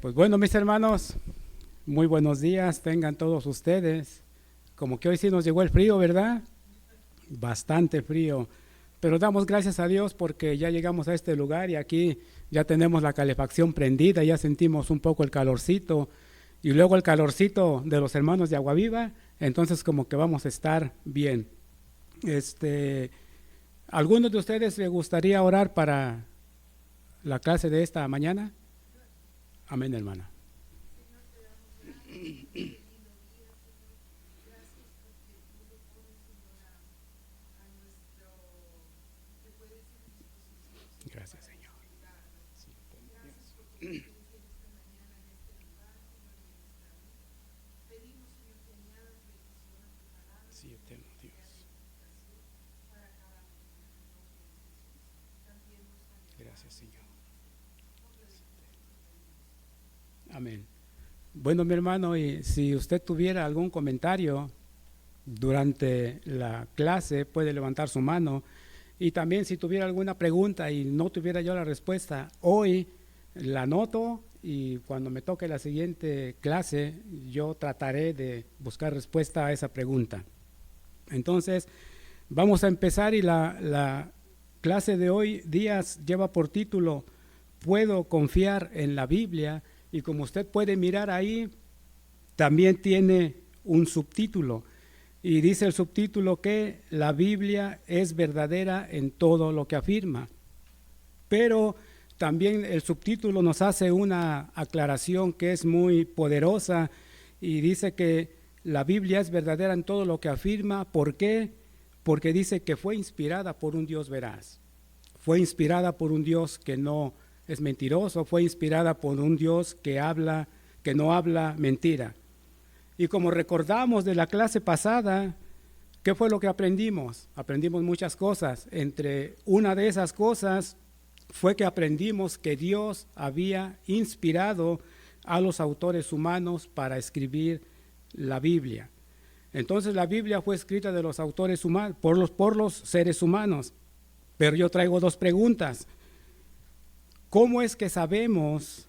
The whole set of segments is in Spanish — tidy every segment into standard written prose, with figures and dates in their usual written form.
Pues bueno, mis hermanos, muy buenos días, tengan todos ustedes. Como que hoy sí nos llegó el frío, ¿verdad? Bastante frío, pero damos gracias a Dios porque ya llegamos a este lugar y aquí ya tenemos la calefacción prendida, ya sentimos un poco el calorcito y luego el calorcito de los hermanos de Agua Viva, entonces como que vamos a estar bien. Este, ¿Algunos de ustedes les gustaría orar para la clase de esta mañana? Amén, hermana. Gracias, Señor. Sí, eterno Dios. Gracias, Señor. Amén. Bueno, mi hermano, y si usted tuviera algún comentario durante la clase, puede levantar su mano. Y también si tuviera alguna pregunta y no tuviera yo la respuesta, hoy la anoto y cuando me toque la siguiente clase, yo trataré de buscar respuesta a esa pregunta. Entonces, vamos a empezar y la clase de hoy días lleva por título ¿Puedo confiar en la Biblia? Y como usted puede mirar ahí, también tiene un subtítulo. Y dice el subtítulo que la Biblia es verdadera en todo lo que afirma. Pero también el subtítulo nos hace una aclaración que es muy poderosa y dice que la Biblia es verdadera en todo lo que afirma. ¿Por qué? Porque dice que fue inspirada por un Dios veraz. Fue inspirada por un Dios que no es mentiroso, fue inspirada por un Dios que no habla mentira. Y como recordamos de la clase pasada, ¿qué fue lo que aprendimos? Aprendimos muchas cosas. Entre una de esas cosas fue que aprendimos que Dios había inspirado a los autores humanos para escribir la Biblia. Entonces la Biblia fue escrita de los autores humanos, por los seres humanos. Pero yo traigo dos preguntas. ¿Cómo es que sabemos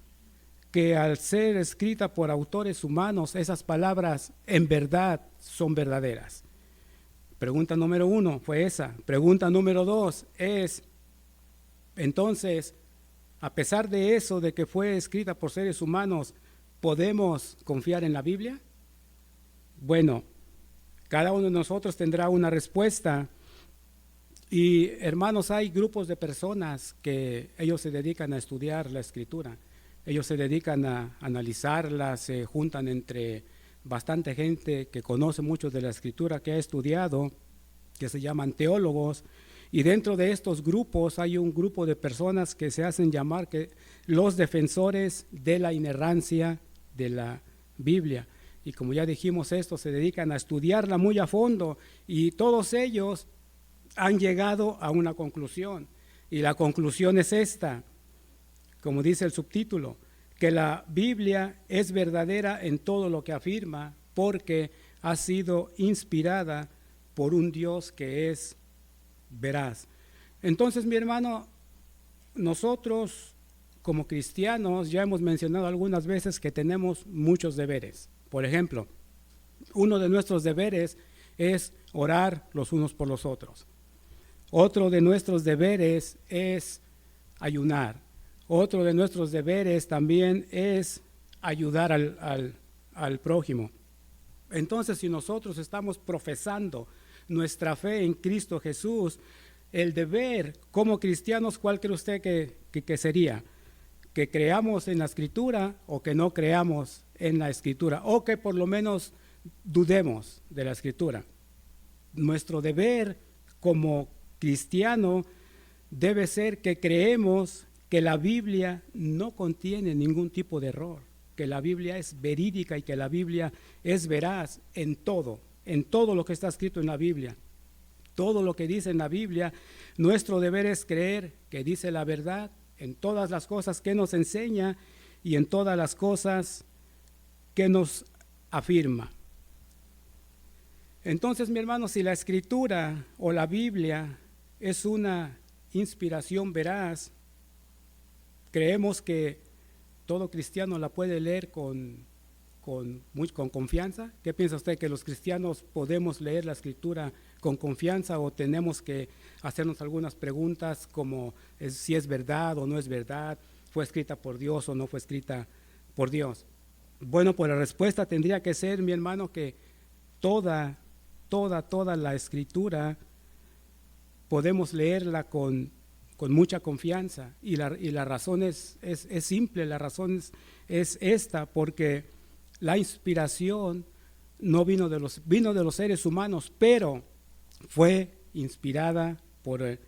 que al ser escrita por autores humanos, esas palabras en verdad son verdaderas? Pregunta número 1 fue esa. Pregunta número 2 es, entonces, a pesar de eso, de que fue escrita por seres humanos, ¿podemos confiar en la Biblia? Bueno, cada uno de nosotros tendrá una respuesta. Y hermanos, hay grupos de personas que ellos se dedican a estudiar la Escritura. Ellos se dedican a analizarla, se juntan entre bastante gente que conoce mucho de la Escritura, que ha estudiado, que se llaman teólogos. Y dentro de estos grupos hay un grupo de personas que se hacen llamar los defensores de la inerrancia de la Biblia. Y como ya dijimos, estos se dedican a estudiarla muy a fondo y todos ellos han llegado a una conclusión. Y la conclusión es esta, como dice el subtítulo, que la Biblia es verdadera en todo lo que afirma porque ha sido inspirada por un Dios que es veraz. Entonces, mi hermano, nosotros como cristianos ya hemos mencionado algunas veces que tenemos muchos deberes. Por ejemplo, uno de nuestros deberes es orar los unos por los otros. Otro de nuestros deberes es ayunar. Otro de nuestros deberes también es ayudar al prójimo. Entonces, si nosotros estamos profesando nuestra fe en Cristo Jesús, el deber como cristianos, ¿cuál cree usted que sería? ¿Que creamos en la Escritura o que no creamos en la Escritura? O que por lo menos dudemos de la Escritura. Nuestro deber como cristiano debe ser que creemos que la Biblia no contiene ningún tipo de error, que la Biblia es verídica y que la Biblia es veraz en todo lo que está escrito en la Biblia. Todo lo que dice en la Biblia, nuestro deber es creer que dice la verdad en todas las cosas que nos enseña y en todas las cosas que nos afirma. Entonces, mi hermano, si la Escritura o la Biblia es una inspiración veraz, creemos que todo cristiano la puede leer con confianza. ¿Qué piensa usted? ¿Que los cristianos podemos leer la Escritura con confianza o tenemos que hacernos algunas preguntas como si es verdad o no es verdad, fue escrita por Dios o no fue escrita por Dios? Bueno, pues la respuesta tendría que ser, mi hermano, que toda la Escritura podemos leerla con mucha confianza, y la razón es simple. La razón es esta, porque la inspiración no vino de los seres humanos, pero fue inspirada por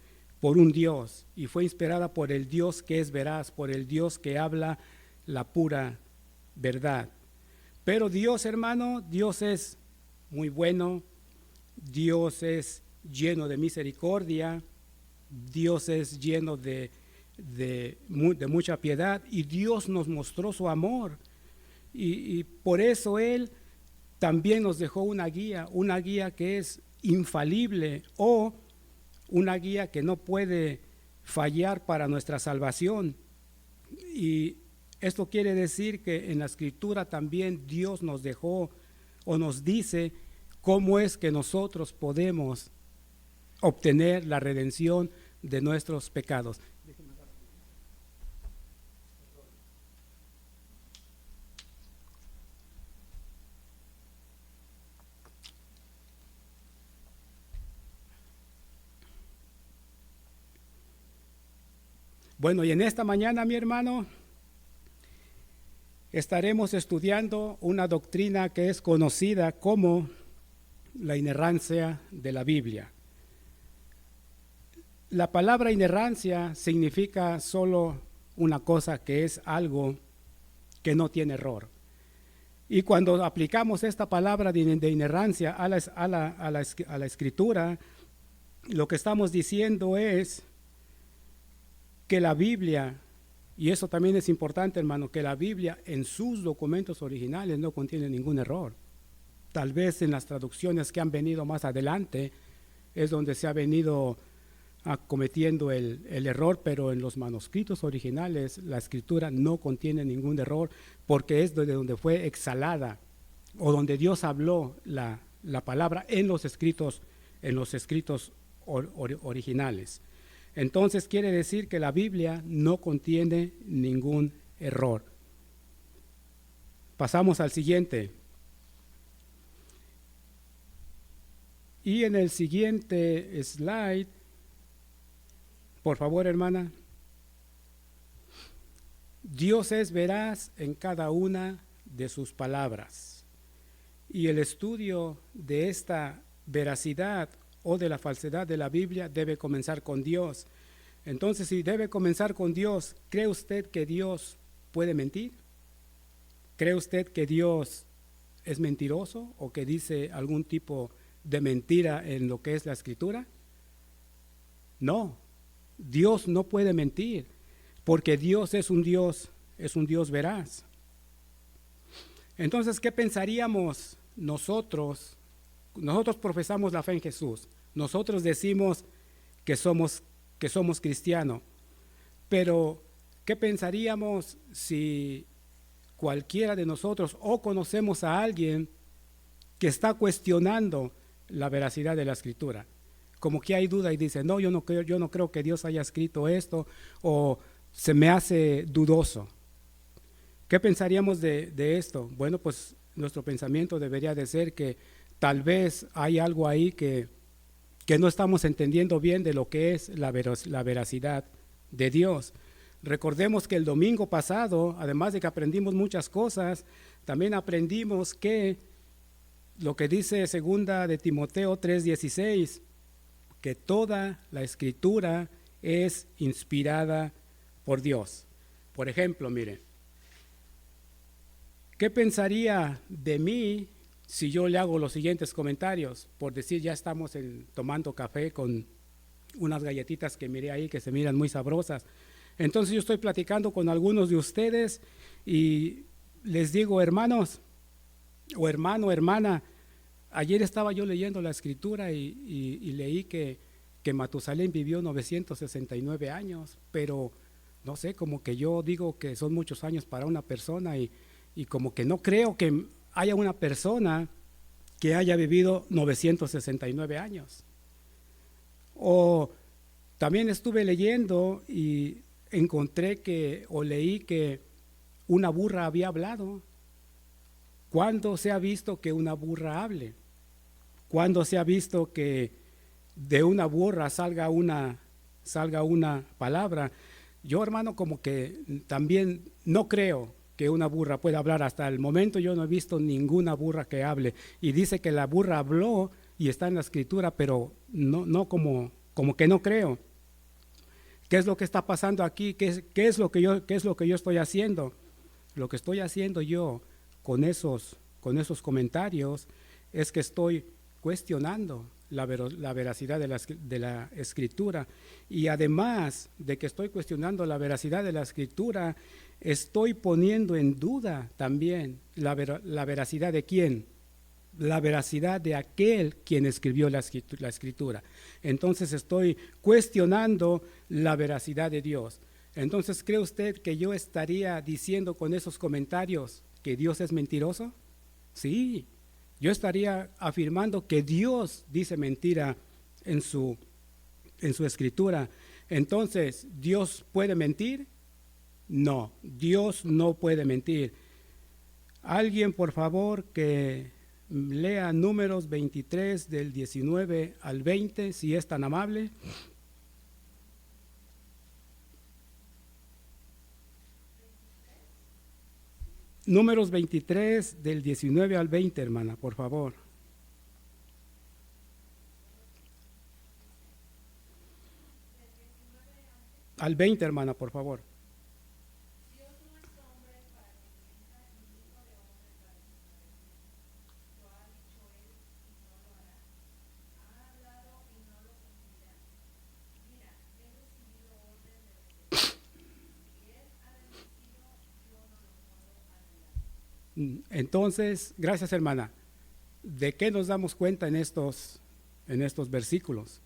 un Dios, y fue inspirada por el Dios que es veraz, por el Dios que habla la pura verdad. Pero Dios, hermano, Dios es muy bueno, Dios es lleno de misericordia, Dios es lleno de mucha piedad, y Dios nos mostró su amor, y por eso Él también nos dejó una guía que es infalible, o una guía que no puede fallar para nuestra salvación. Y esto quiere decir que en la Escritura también Dios nos dejó o nos dice cómo es que nosotros podemos obtener la redención de nuestros pecados. Bueno, y en esta mañana, mi hermano, estaremos estudiando una doctrina que es conocida como la inerrancia de la Biblia. La palabra inerrancia significa solo una cosa, que es algo que no tiene error. Y cuando aplicamos esta palabra de inerrancia a la Escritura, lo que estamos diciendo es que la Biblia, y eso también es importante, hermano, que la Biblia en sus documentos originales no contiene ningún error. Tal vez en las traducciones que han venido más adelante es donde se ha venido cometiendo el error, pero en los manuscritos originales la Escritura no contiene ningún error, porque es de donde fue exhalada, o donde Dios habló la palabra en los escritos originales. Entonces quiere decir que la Biblia no contiene ningún error. Pasamos al siguiente. Y en el siguiente slide, por favor, hermana. Dios es veraz en cada una de sus palabras. Y el estudio de esta veracidad o de la falsedad de la Biblia debe comenzar con Dios. Entonces, si debe comenzar con Dios, ¿cree usted que Dios puede mentir? ¿Cree usted que Dios es mentiroso o que dice algún tipo de mentira en lo que es la Escritura? No, Dios no puede mentir, porque Dios es un Dios veraz. Entonces, ¿qué pensaríamos nosotros? Nosotros profesamos la fe en Jesús. Nosotros decimos que somos cristianos. Pero, ¿qué pensaríamos si cualquiera de nosotros o conocemos a alguien que está cuestionando la veracidad de la Escritura? Como que hay duda y dice, no, yo no creo que Dios haya escrito esto, o se me hace dudoso. ¿Qué pensaríamos de esto? Bueno, pues nuestro pensamiento debería de ser que tal vez hay algo ahí que no estamos entendiendo bien de lo que es la veracidad de Dios. Recordemos que el domingo pasado, además de que aprendimos muchas cosas, también aprendimos que lo que dice segunda de Timoteo 3:16, que toda la Escritura es inspirada por Dios. Por ejemplo, mire, ¿qué pensaría de mí si yo le hago los siguientes comentarios? Por decir, ya estamos tomando café con unas galletitas que miré ahí que se miran muy sabrosas. Entonces yo estoy platicando con algunos de ustedes y les digo, hermanos, o hermano, hermana, ayer estaba yo leyendo la Escritura y leí que Matusalén vivió 969 años, pero no sé, como que yo digo que son muchos años para una persona y como que no creo que haya una persona que haya vivido 969 años. O también estuve leyendo y encontré que, o leí que una burra había hablado. ¿Cuándo se ha visto que una burra hable? ¿Cuándo se ha visto que de una burra salga una palabra? Yo, hermano, como que también no creo que una burra pueda hablar. Hasta el momento yo no he visto ninguna burra que hable. Y dice que la burra habló y está en la escritura, pero no como que no creo. ¿Qué es lo que está pasando aquí? ¿Qué es lo que yo estoy haciendo? Lo que estoy haciendo yo con esos comentarios es que estoy cuestionando la veracidad de la escritura, y además de que estoy cuestionando la veracidad de la escritura, estoy poniendo en duda también la veracidad de quién, la veracidad de aquel quien escribió la escritura. Entonces estoy cuestionando la veracidad de Dios. Entonces, ¿cree usted que yo estaría diciendo con esos comentarios que Dios es mentiroso? Sí, yo estaría afirmando que Dios dice mentira en su escritura. Entonces, ¿Dios puede mentir? No, Dios no puede mentir. Alguien, por favor, que lea Números 23 del 19 al 20, si es tan amable. Números 23 del 19 al 20, hermana, por favor. Al 20, hermana, por favor. Entonces, gracias, hermana. ¿De qué nos damos cuenta en estos versículos?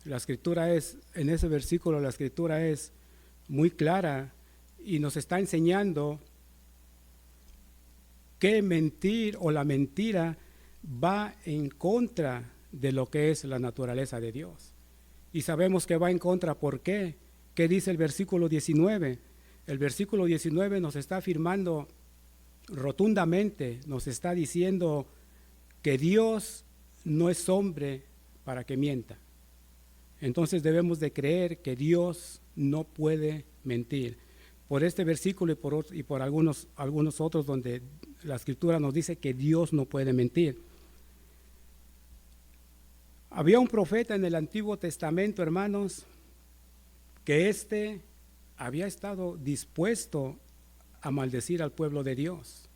La escritura en ese versículo la escritura es muy clara y nos está enseñando que mentir o la mentira va en contra de lo que es la naturaleza de Dios. Y sabemos que va en contra, ¿por qué? ¿Qué dice el versículo 19? El versículo 19 nos está afirmando rotundamente, nos está diciendo que Dios no es hombre para que mienta. Entonces debemos de creer que Dios no puede mentir. Por este versículo y por algunos otros donde la escritura nos dice que Dios no puede mentir. Había un profeta en el Antiguo Testamento, hermanos, que había estado dispuesto a maldecir al pueblo de Dios.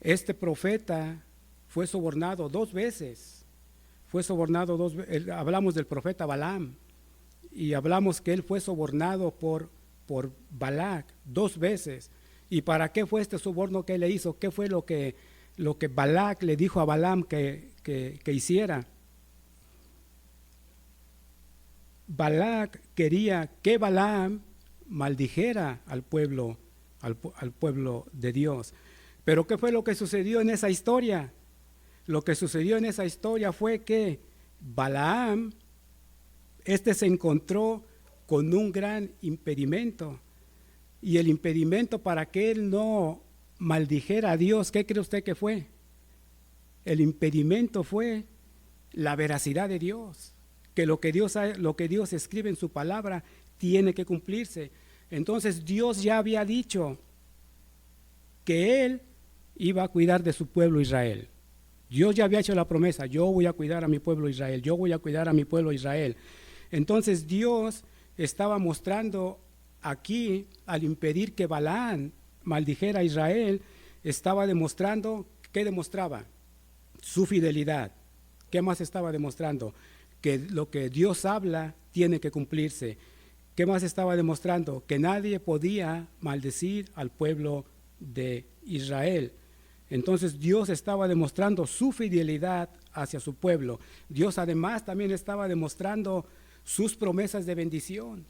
Este profeta fue sobornado 2 veces. Hablamos del profeta Balaam y hablamos que él fue sobornado por Balac 2 veces. ¿Y para qué fue este soborno que él le hizo? ¿Qué fue lo que Balac le dijo a Balaam que hiciera? Balac quería que Balaam maldijera al pueblo de Dios. Pero ¿qué fue lo que sucedió en esa historia? Lo que sucedió en esa historia fue que Balaam, se encontró con un gran impedimento. Y el impedimento para que él no maldijera a Dios, ¿qué cree usted que fue? El impedimento fue la veracidad de Dios, que lo que Dios escribe en su palabra tiene que cumplirse. Entonces Dios ya había dicho que Él iba a cuidar de su pueblo Israel. Dios ya había hecho la promesa: yo voy a cuidar a mi pueblo Israel, yo voy a cuidar a mi pueblo Israel. Entonces Dios estaba mostrando aquí, al impedir que Balaam maldijera a Israel, estaba demostrando, ¿qué demostraba? Su fidelidad. ¿Qué más estaba demostrando? Que lo que Dios habla tiene que cumplirse. ¿Qué más estaba demostrando? Que nadie podía maldecir al pueblo de Israel. Entonces Dios estaba demostrando su fidelidad hacia su pueblo. Dios además también estaba demostrando sus promesas de bendición.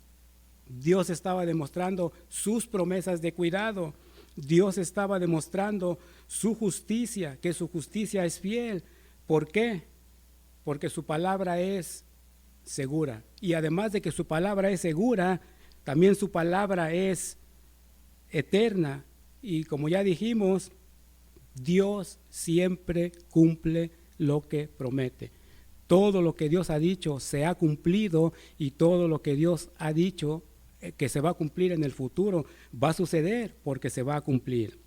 Dios estaba demostrando sus promesas de cuidado. Dios estaba demostrando su justicia, que su justicia es fiel. ¿Por qué? Porque su palabra es segura. Y además de que su palabra es segura, también su palabra es eterna. Y como ya dijimos, Dios siempre cumple lo que promete. Todo lo que Dios ha dicho se ha cumplido, y todo lo que Dios ha dicho que se va a cumplir en el futuro va a suceder porque se va a cumplir.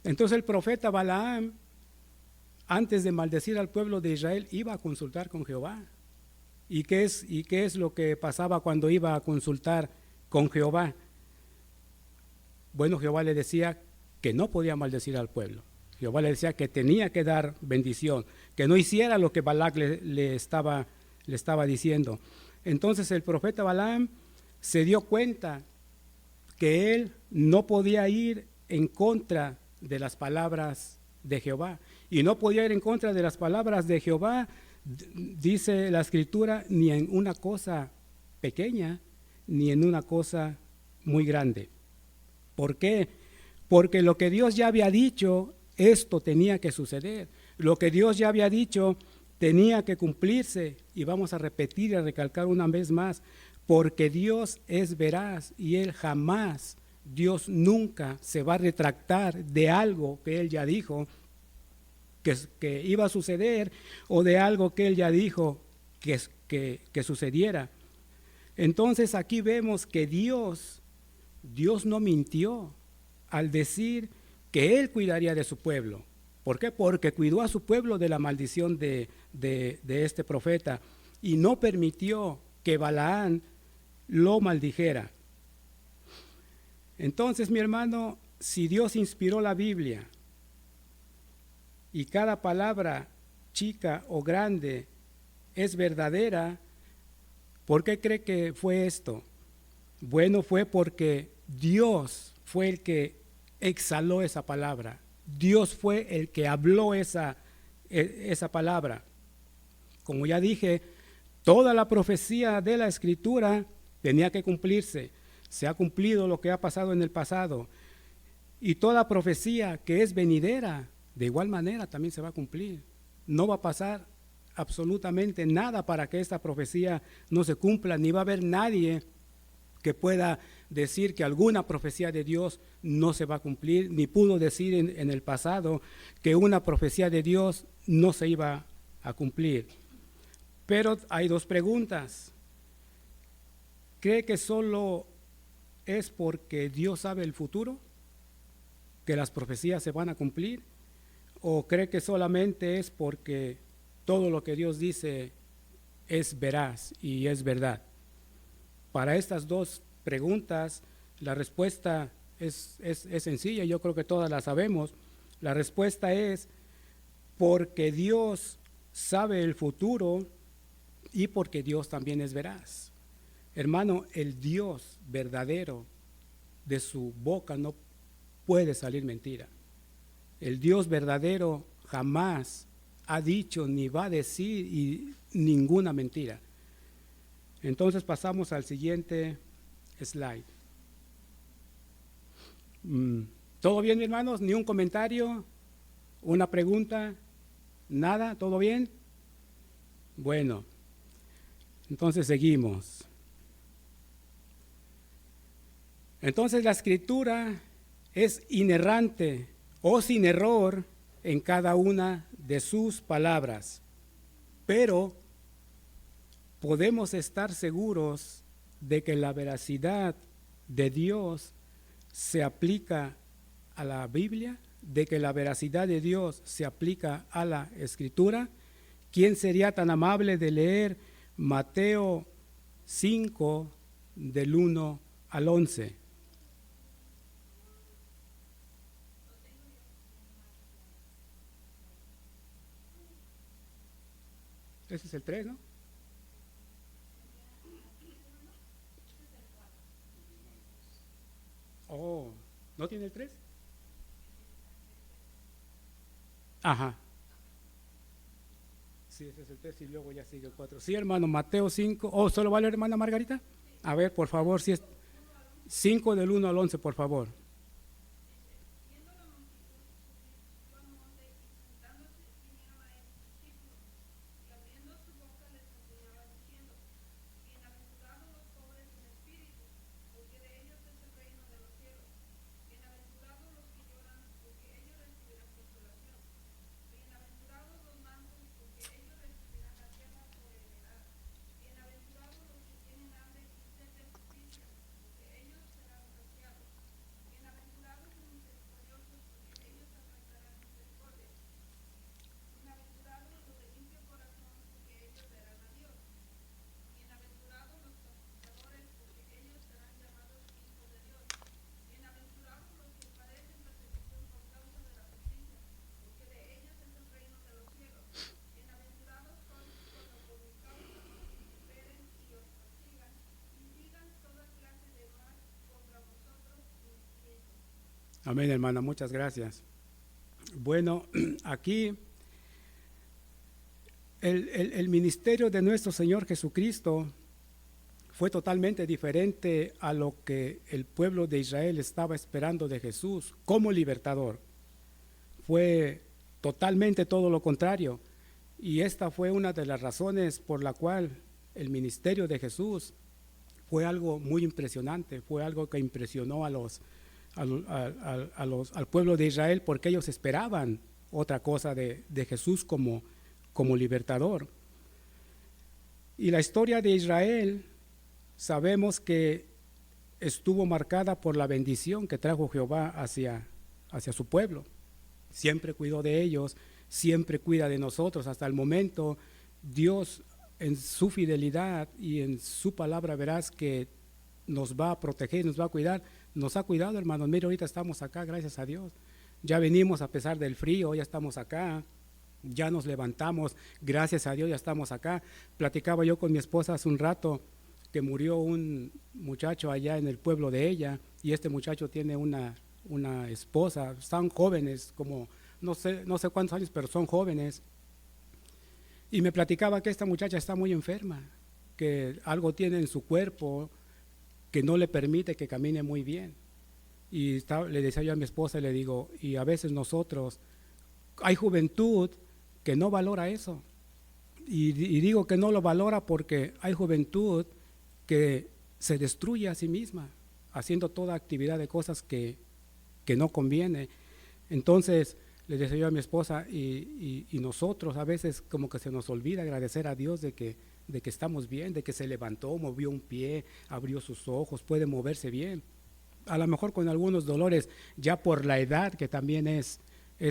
Entonces el profeta Balaam, antes de maldecir al pueblo de Israel, iba a consultar con Jehová. ¿Y qué es lo que pasaba cuando iba a consultar con Jehová? Bueno, Jehová le decía que no podía maldecir al pueblo. Jehová le decía que tenía que dar bendición, que no hiciera lo que Balac le estaba diciendo. Entonces el profeta Balaam se dio cuenta que él no podía ir en contra de las palabras de Jehová. Y no podía ir en contra de las palabras de Jehová, dice la Escritura, ni en una cosa pequeña, ni en una cosa muy grande. ¿Por qué? Porque lo que Dios ya había dicho, esto tenía que suceder. Lo que Dios ya había dicho tenía que cumplirse. Y vamos a repetir y a recalcar una vez más, porque Dios es veraz y Él jamás, Dios nunca se va a retractar de algo que Él ya dijo que iba a suceder, o de algo que Él ya dijo que sucediera. Entonces aquí vemos que Dios no mintió al decir que Él cuidaría de su pueblo. ¿Por qué? Porque cuidó a su pueblo de la maldición de este profeta, y no permitió que Balaam lo maldijera. Entonces, mi hermano, si Dios inspiró la Biblia y cada palabra, chica o grande, es verdadera, ¿por qué cree que fue esto? Bueno, fue porque Dios fue el que exhaló esa palabra. Dios fue el que habló esa palabra. Como ya dije, toda la profecía de la Escritura tenía que cumplirse. Se ha cumplido lo que ha pasado en el pasado. Y toda profecía que es venidera, de igual manera también se va a cumplir. No va a pasar absolutamente nada para que esta profecía no se cumpla, ni va a haber nadie que pueda decir que alguna profecía de Dios no se va a cumplir, ni pudo decir en el pasado que una profecía de Dios no se iba a cumplir. Pero hay dos preguntas. ¿Cree que solo es porque Dios sabe el futuro que las profecías se van a cumplir? ¿O cree que solamente es porque todo lo que Dios dice es veraz y es verdad? Para estas dos preguntas, la respuesta es sencilla, yo creo que todas la sabemos. La respuesta es porque Dios sabe el futuro y porque Dios también es veraz. Hermano, el Dios verdadero, de su boca no puede salir mentira. El Dios verdadero jamás ha dicho ni va a decir ninguna mentira. Entonces pasamos al siguiente slide. ¿Todo bien, hermanos? ¿Ni un comentario? ¿Una pregunta? ¿Nada? ¿Todo bien? Bueno, entonces seguimos. Entonces la Escritura es inerrante o sin error en cada una de sus palabras, pero podemos estar seguros de que la veracidad de Dios se aplica a la Biblia, de que la veracidad de Dios se aplica a la Escritura. ¿Quién sería tan amable de leer Mateo 5 del 1 al 11? Ese es el 3, ¿no? Oh, ¿no tiene el 3? Ajá. Sí, ese es el 3 y luego ya sigue el 4. Sí, hermano, Mateo 5. ¿Oh, solo va a leer, hermana Margarita? A ver, por favor, si es 5 del 1 al 11, por favor. Amén, hermana, muchas gracias. Bueno, aquí el ministerio de nuestro Señor Jesucristo fue totalmente diferente a lo que el pueblo de Israel estaba esperando de Jesús como libertador. Fue totalmente todo lo contrario. Y esta fue una de las razones por la cual el ministerio de Jesús fue algo muy impresionante, fue algo que impresionó al pueblo de Israel, porque ellos esperaban otra cosa de Jesús como libertador. Y la historia de Israel sabemos que estuvo marcada por la bendición que trajo Jehová hacia su pueblo. Siempre cuidó de ellos, siempre cuida de nosotros. Hasta el momento, Dios en su fidelidad y en su palabra verás que nos va a proteger, nos va a cuidar. Nos ha cuidado, hermanos. Mire, ahorita estamos acá, gracias a Dios. Ya venimos a pesar del frío, ya estamos acá. Ya nos levantamos, gracias a Dios, ya estamos acá. Platicaba yo con mi esposa hace un rato que murió un muchacho allá en el pueblo de ella, y este muchacho tiene una esposa. Están jóvenes, como no sé cuántos años, pero son jóvenes. Y me platicaba que esta muchacha está muy enferma, que algo tiene en su cuerpo que no le permite que camine muy bien. Y le decía yo a mi esposa, le digo, y a veces nosotros, hay juventud que no valora eso. Y digo que no lo valora porque hay juventud que se destruye a sí misma, haciendo toda actividad de cosas que no conviene. Entonces, le decía yo a mi esposa, y nosotros a veces como que se nos olvida agradecer a Dios de que estamos bien, de que se levantó, movió un pie, abrió sus ojos, puede moverse bien. A lo mejor con algunos dolores, ya por la edad, que también es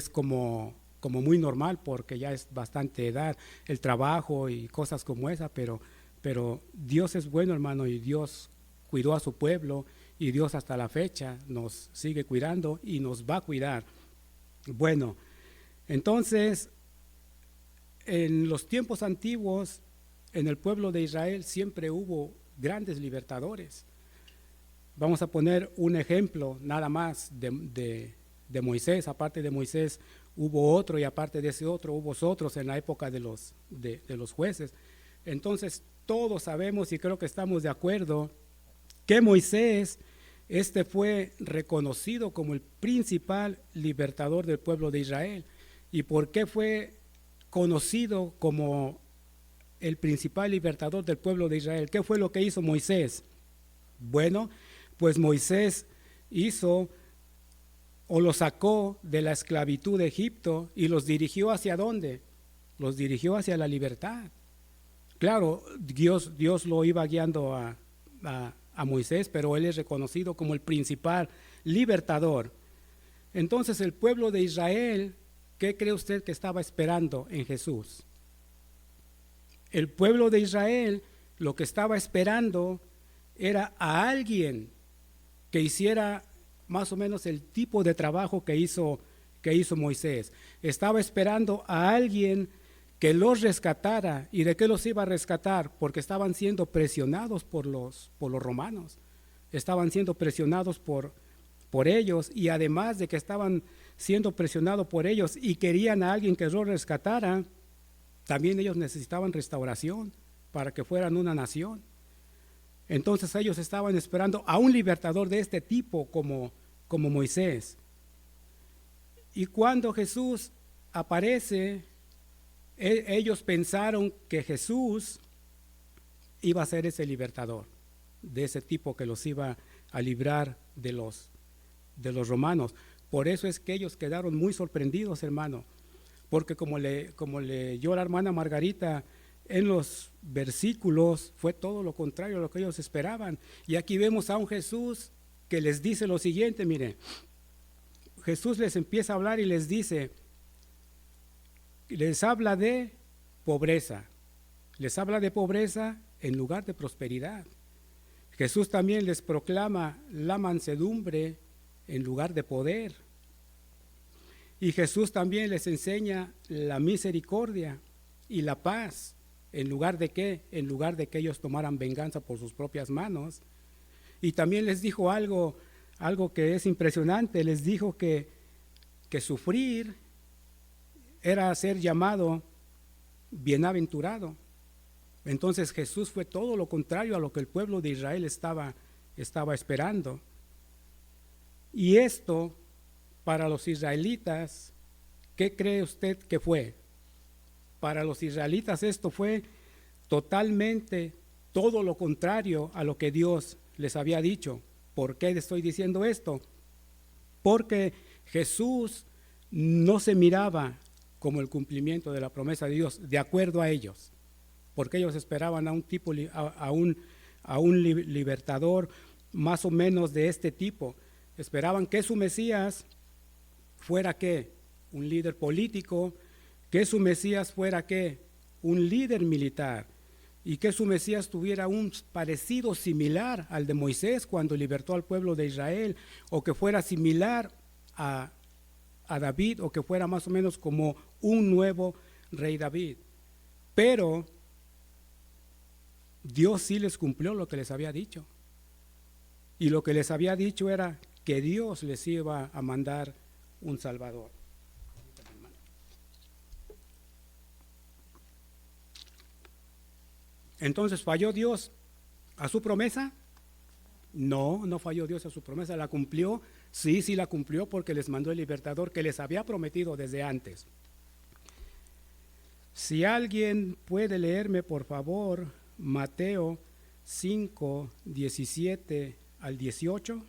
como muy normal, porque ya es bastante edad, el trabajo y cosas como esa, pero Dios es bueno, hermano, y Dios cuidó a su pueblo, y Dios hasta la fecha nos sigue cuidando y nos va a cuidar. Bueno, entonces, en los tiempos antiguos, en el pueblo de Israel siempre hubo grandes libertadores. Vamos a poner un ejemplo nada más de Moisés. Aparte de Moisés hubo otro, y aparte de ese otro hubo otros en la época de los jueces. Entonces todos sabemos, y creo que estamos de acuerdo, que Moisés fue reconocido como el principal libertador del pueblo de Israel. ¿Y por qué fue conocido como el principal libertador del pueblo de Israel? ¿Qué fue lo que hizo Moisés? Bueno, pues Moisés hizo o los sacó de la esclavitud de Egipto y los dirigió ¿hacia dónde? Los dirigió hacia la libertad. Claro, Dios lo iba guiando a Moisés, pero él es reconocido como el principal libertador. Entonces el pueblo de Israel, ¿qué cree usted que estaba esperando en Jesús? El pueblo de Israel lo que estaba esperando era a alguien que hiciera más o menos el tipo de trabajo que hizo Moisés. Estaba esperando a alguien que los rescatara. ¿Y de qué los iba a rescatar? Porque estaban siendo presionados por los romanos. Estaban siendo presionados por ellos, y además de que estaban siendo presionados por ellos y querían a alguien que los rescatara, también ellos necesitaban restauración para que fueran una nación. Entonces ellos estaban esperando a un libertador de este tipo como Moisés. Y cuando Jesús aparece, ellos pensaron que Jesús iba a ser ese libertador, de ese tipo que los iba a librar de los romanos. Por eso es que ellos quedaron muy sorprendidos, hermano, porque como leyó la hermana Margarita en los versículos, fue todo lo contrario a lo que ellos esperaban. Y aquí vemos a un Jesús que les dice lo siguiente, mire, Jesús les empieza a hablar y les dice, les habla de pobreza, les habla de pobreza en lugar de prosperidad. Jesús también les proclama la mansedumbre en lugar de poder. Y Jesús también les enseña la misericordia y la paz. ¿En lugar de qué? En lugar de que ellos tomaran venganza por sus propias manos. Y también les dijo algo que es impresionante. Les dijo que sufrir era ser llamado bienaventurado. Entonces Jesús fue todo lo contrario a lo que el pueblo de Israel estaba esperando. Y esto, para los israelitas, ¿qué cree usted que fue? Para los israelitas esto fue totalmente todo lo contrario a lo que Dios les había dicho. ¿Por qué estoy diciendo esto? Porque Jesús no se miraba como el cumplimiento de la promesa de Dios, de acuerdo a ellos, porque ellos esperaban a un libertador más o menos de este tipo. Esperaban que su Mesías fuera ¿qué? Un líder político, que su Mesías fuera ¿qué? Un líder militar, y que su Mesías tuviera un parecido similar al de Moisés cuando libertó al pueblo de Israel, o que fuera similar a David, o que fuera más o menos como un nuevo rey David. Pero Dios sí les cumplió lo que les había dicho, y lo que les había dicho era que Dios les iba a mandar un Salvador. Entonces, ¿falló Dios a su promesa? No, no falló Dios a su promesa, la cumplió. Sí la cumplió, porque les mandó el libertador que les había prometido desde antes. Si alguien puede leerme, por favor, Mateo 5, 17 al 18.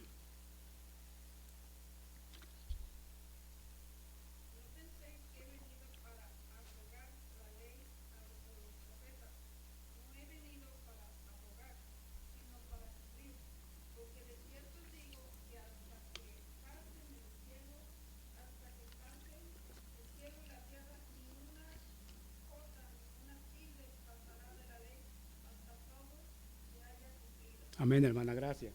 Amén, hermana, gracias.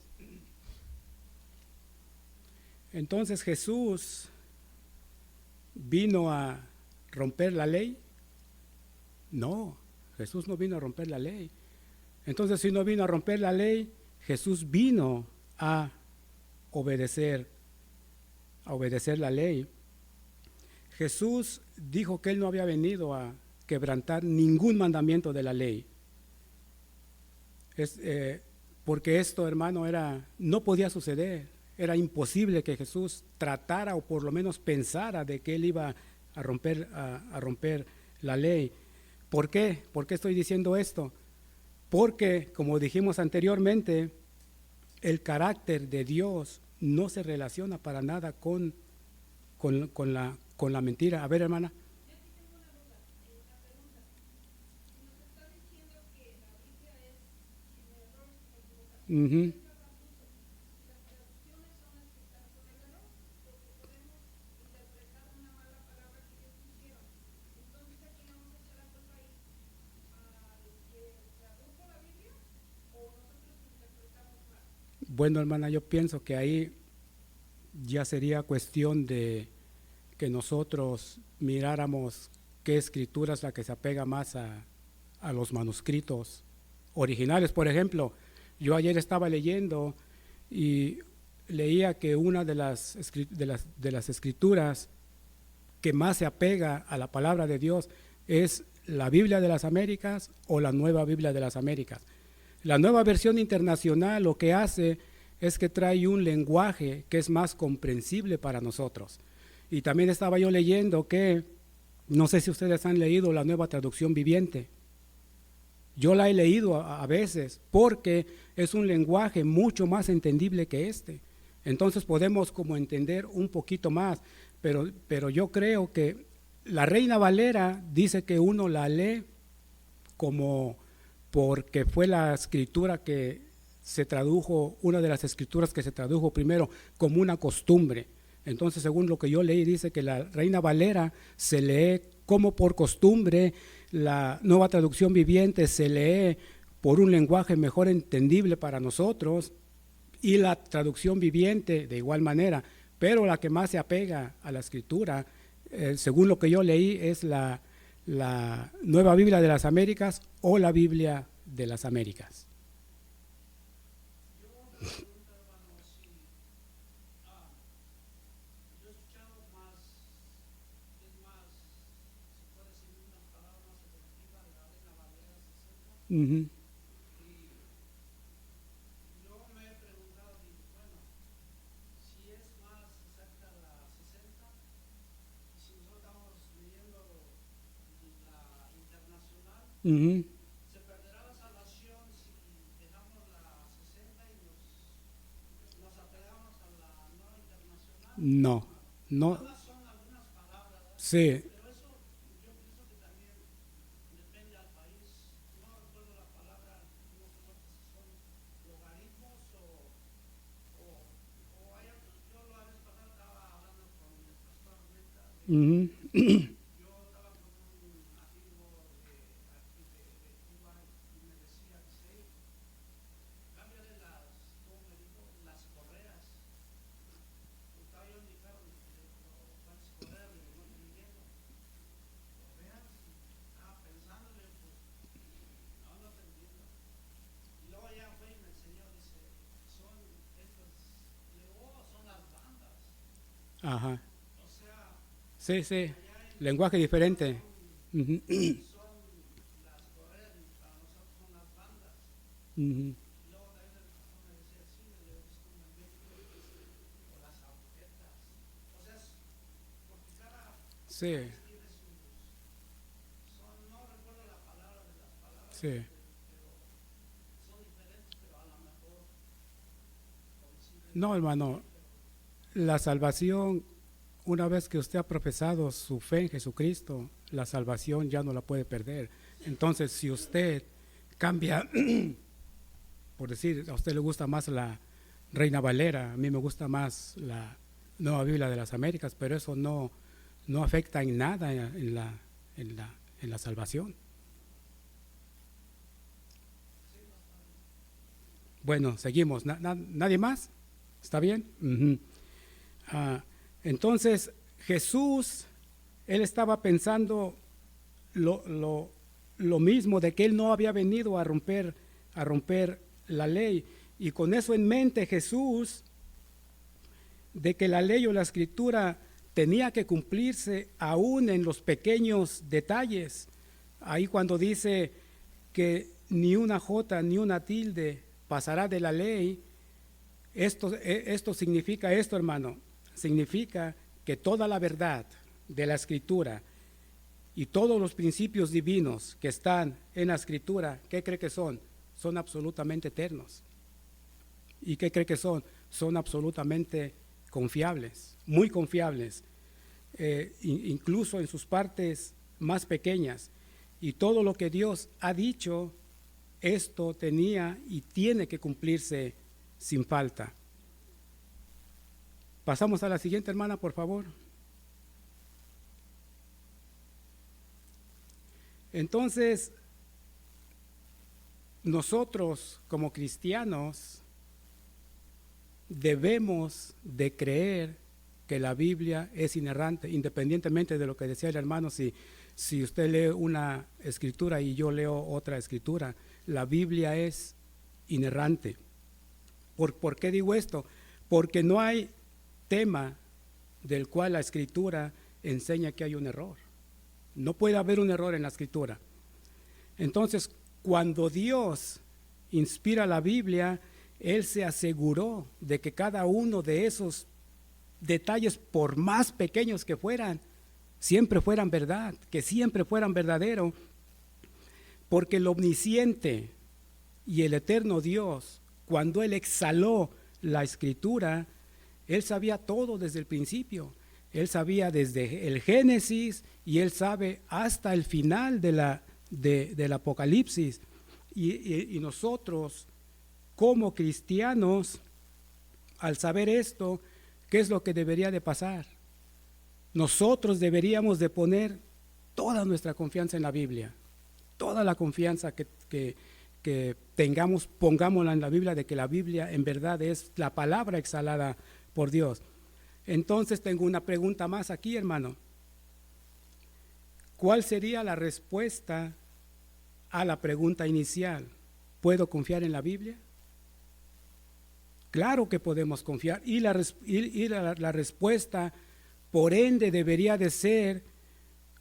Entonces, ¿Jesús vino a romper la ley? No, Jesús no vino a romper la ley. Entonces, si no vino a romper la ley, Jesús vino a obedecer la ley. Jesús dijo que Él no había venido a quebrantar ningún mandamiento de la ley. Porque esto, hermano, no podía suceder. Era imposible que Jesús tratara, o por lo menos pensara, de que Él iba a romper la ley. ¿Por qué? ¿Por qué estoy diciendo esto? Porque, como dijimos anteriormente, el carácter de Dios no se relaciona para nada con la mentira. A ver, hermana. Uh-huh. Bueno, hermana, yo pienso que ahí ya sería cuestión de que nosotros miráramos qué escritura es la que se apega más a los manuscritos originales. Por ejemplo, yo ayer estaba leyendo y leía que una de las escrituras que más se apega a la palabra de Dios es la Biblia de las Américas o la Nueva Biblia de las Américas. La nueva versión internacional lo que hace es que trae un lenguaje que es más comprensible para nosotros. Y también estaba yo leyendo que, no sé si ustedes han leído la Nueva Traducción Viviente. Yo la he leído a veces porque es un lenguaje mucho más entendible que este. Entonces podemos como entender un poquito más, pero yo creo que la Reina Valera dice que uno la lee como porque fue la escritura que se tradujo, una de las escrituras que se tradujo primero como una costumbre. Entonces, según lo que yo leí, dice que la Reina Valera se lee como por costumbre, la Nueva Traducción Viviente se lee por un lenguaje mejor entendible para nosotros, y la Traducción Viviente de igual manera, pero la que más se apega a la escritura, según lo que yo leí, es la Nueva Biblia de las Américas o la Biblia de las Américas. Uh-huh. Uh-huh. No, no, sí, uh-huh. Ajá, sí, sí, lenguaje diferente. Uh-huh. Uh-huh. Sí, sí. No, hermano, la salvación, una vez que usted ha profesado su fe en Jesucristo, la salvación ya no la puede perder. Entonces, si usted cambia, por decir, a usted le gusta más la Reina Valera, a mí me gusta más la Nueva Biblia de las Américas, pero eso no afecta en nada en la salvación. Bueno, seguimos. ¿Nadie más? ¿Está bien? Uh-huh. Ah, entonces, Jesús, él estaba pensando lo, lo, lo mismo, de que él no había venido a romper la ley. Y con eso en mente, Jesús, de que la ley o la escritura tenía que cumplirse aún en los pequeños detalles. Ahí cuando dice que ni una jota ni una tilde pasará de la ley, esto significa esto, hermano. Significa que toda la verdad de la escritura y todos los principios divinos que están en la escritura, ¿qué cree que son? Son absolutamente eternos. ¿Y qué cree que son? Son absolutamente confiables, muy confiables, incluso en sus partes más pequeñas. Y todo lo que Dios ha dicho, esto tenía y tiene que cumplirse sin falta. Pasamos a la siguiente, hermana, por favor. Entonces, nosotros como cristianos debemos de creer que la Biblia es inerrante, independientemente de lo que decía el hermano. Si usted lee una escritura y yo leo otra escritura, la Biblia es inerrante. ¿Por qué digo esto? Porque no hay tema del cual la escritura enseña que hay un error. No puede haber un error en la escritura. Entonces, cuando Dios inspira la Biblia, Él se aseguró de que cada uno de esos detalles, por más pequeños que fueran, siempre fueran verdad, que siempre fueran verdadero, porque el omnisciente y el eterno Dios, cuando Él exhaló la escritura, Él sabía todo desde el principio. Él sabía desde el Génesis y Él sabe hasta el final del Apocalipsis. Y nosotros, como cristianos, al saber esto, ¿qué es lo que debería de pasar? Nosotros deberíamos de poner toda nuestra confianza en la Biblia. Toda la confianza que tengamos, pongámosla en la Biblia, de que la Biblia en verdad es la palabra exhalada por Dios. Entonces tengo una pregunta más aquí, hermano. ¿Cuál sería la respuesta a la pregunta inicial? ¿Puedo confiar en la Biblia? Claro que podemos confiar. Y la respuesta, por ende, debería de ser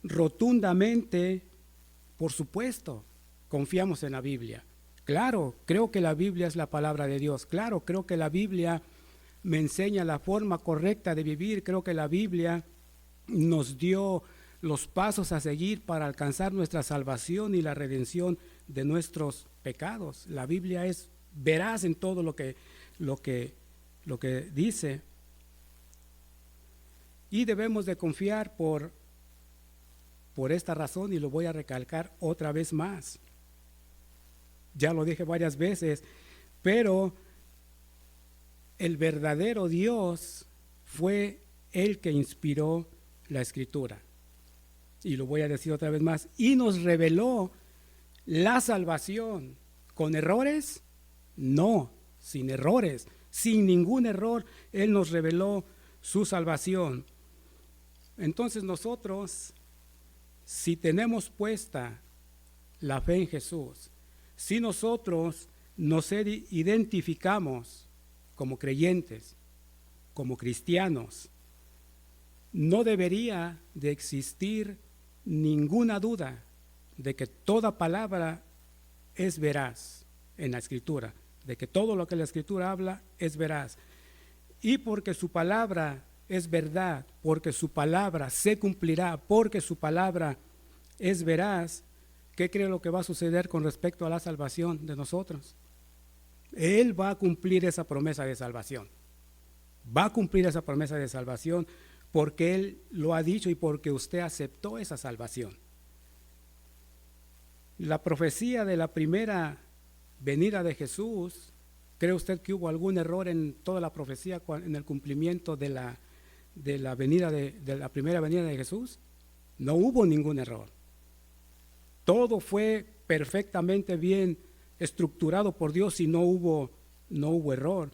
rotundamente, por supuesto, confiamos en la Biblia. Claro, creo que la Biblia es la palabra de Dios. Claro, creo que la Biblia me enseña la forma correcta de vivir. Creo que la Biblia nos dio los pasos a seguir para alcanzar nuestra salvación y la redención de nuestros pecados. La Biblia es veraz en todo lo que dice. Y debemos de confiar por esta razón, y lo voy a recalcar otra vez más. Ya lo dije varias veces, pero el verdadero Dios fue el que inspiró la Escritura. Y lo voy a decir otra vez más. Y nos reveló la salvación. ¿Con errores? No, sin errores. Sin ningún error, Él nos reveló su salvación. Entonces nosotros, si tenemos puesta la fe en Jesús, si nosotros nos identificamos como creyentes, como cristianos, no debería de existir ninguna duda de que toda palabra es veraz en la Escritura, de que todo lo que la Escritura habla es veraz. Y porque su palabra es verdad, porque su palabra se cumplirá, porque su palabra es veraz, ¿qué cree lo que va a suceder con respecto a la salvación de nosotros? Él va a cumplir esa promesa de salvación. Va a cumplir esa promesa de salvación porque Él lo ha dicho y porque usted aceptó esa salvación. La profecía de la primera venida de Jesús, ¿cree usted que hubo algún error en toda la profecía en el cumplimiento de la venida de la primera venida de Jesús? No hubo ningún error. Todo fue perfectamente bien estructurado por Dios y no hubo error.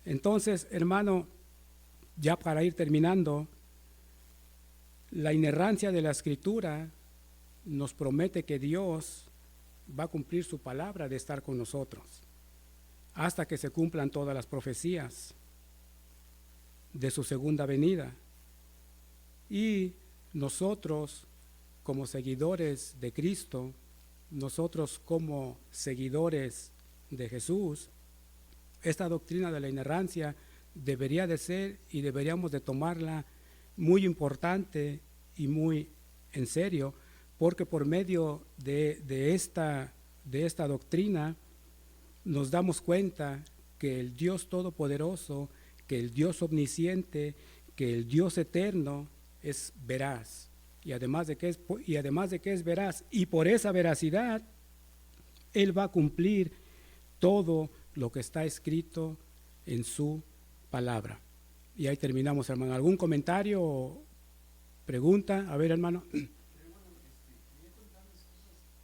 Entonces, hermano, ya para ir terminando, la inerrancia de la Escritura nos promete que Dios va a cumplir su palabra de estar con nosotros hasta que se cumplan todas las profecías de su segunda venida. Y nosotros, como seguidores de Cristo, nosotros como seguidores de Jesús, esta doctrina de la inerrancia debería de ser y deberíamos de tomarla muy importante y muy en serio, porque por medio de esta doctrina nos damos cuenta que el Dios Todopoderoso, que el Dios Omnisciente, que el Dios Eterno es veraz. Y además de que es veraz, y por esa veracidad, Él va a cumplir todo lo que está escrito en su palabra. Y ahí terminamos, hermano. ¿Algún comentario o pregunta? A ver, hermano.